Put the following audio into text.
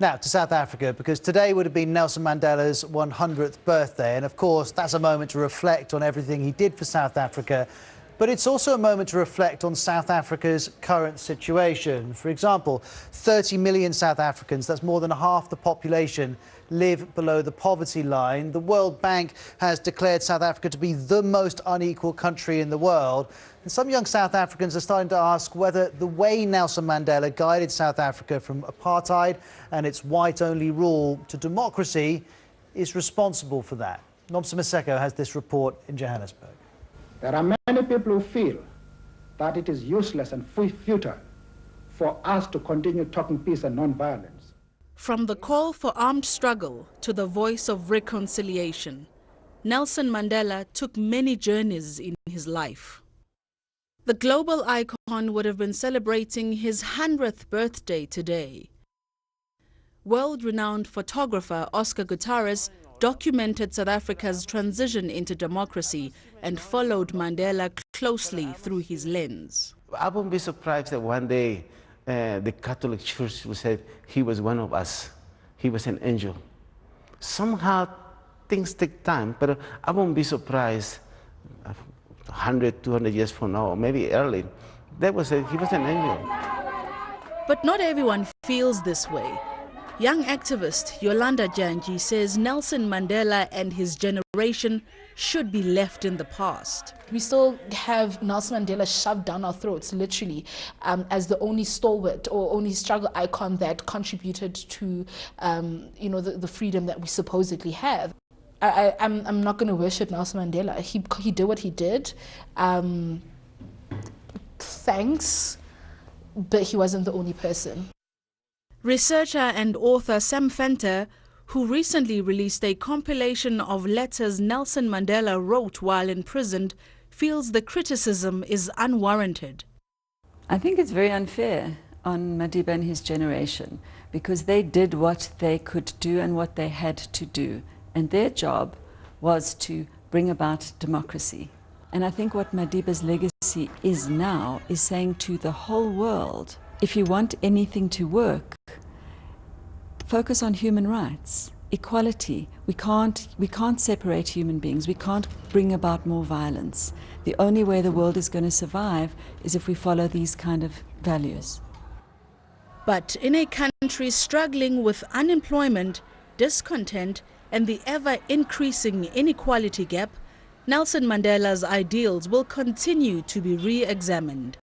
Now to South Africa, because today would have been Nelson Mandela's 100th birthday, and of course that's a moment to reflect on everything he did for South Africa, but it's also a moment to reflect on South Africa's current situation. For example, 30 million South Africans, that's more than half the population, live below the poverty line. The World Bank has declared South Africa to be the most unequal country in the world. And some young South Africans are starting to ask whether the way Nelson Mandela guided South Africa from apartheid and its white-only rule to democracy is responsible for that. Nomsa Maseko has this report in Johannesburg. There are many people who feel that it is useless and futile for us to continue talking peace and non-violence. From the call for armed struggle to the voice of reconciliation, Nelson Mandela took many journeys in his life. The global icon would have been celebrating his 100th birthday today. World-renowned photographer Oscar Gutierrez documented South Africa's transition into democracy and followed Mandela closely through his lens. I won't be surprised that one day the Catholic Church will say he was one of us. He was an angel. Somehow things take time, but I won't be surprised 100, 200 years from now, or maybe early, he was an angel. But not everyone feels this way. Young activist Yolanda Janji says Nelson Mandela and his generation should be left in the past. We still have Nelson Mandela shoved down our throats, literally, as the only stalwart or only struggle icon that contributed to, the freedom that we supposedly have. I'm not going to worship Nelson Mandela. He did what he did. Thanks, but he wasn't the only person. Researcher and author Sam Fenter, who recently released a compilation of letters Nelson Mandela wrote while imprisoned, feels the criticism is unwarranted. I think it's very unfair on Madiba and his generation because they did what they could do and what they had to do. And their job was to bring about democracy. And I think what Madiba's legacy is now is saying to the whole world, if you want anything to work, focus on human rights, equality. We can't separate human beings. We can't bring about more violence. The only way the world is going to survive is if we follow these kind of values. But in a country struggling with unemployment, discontent, and the ever-increasing inequality gap, Nelson Mandela's ideals will continue to be re-examined.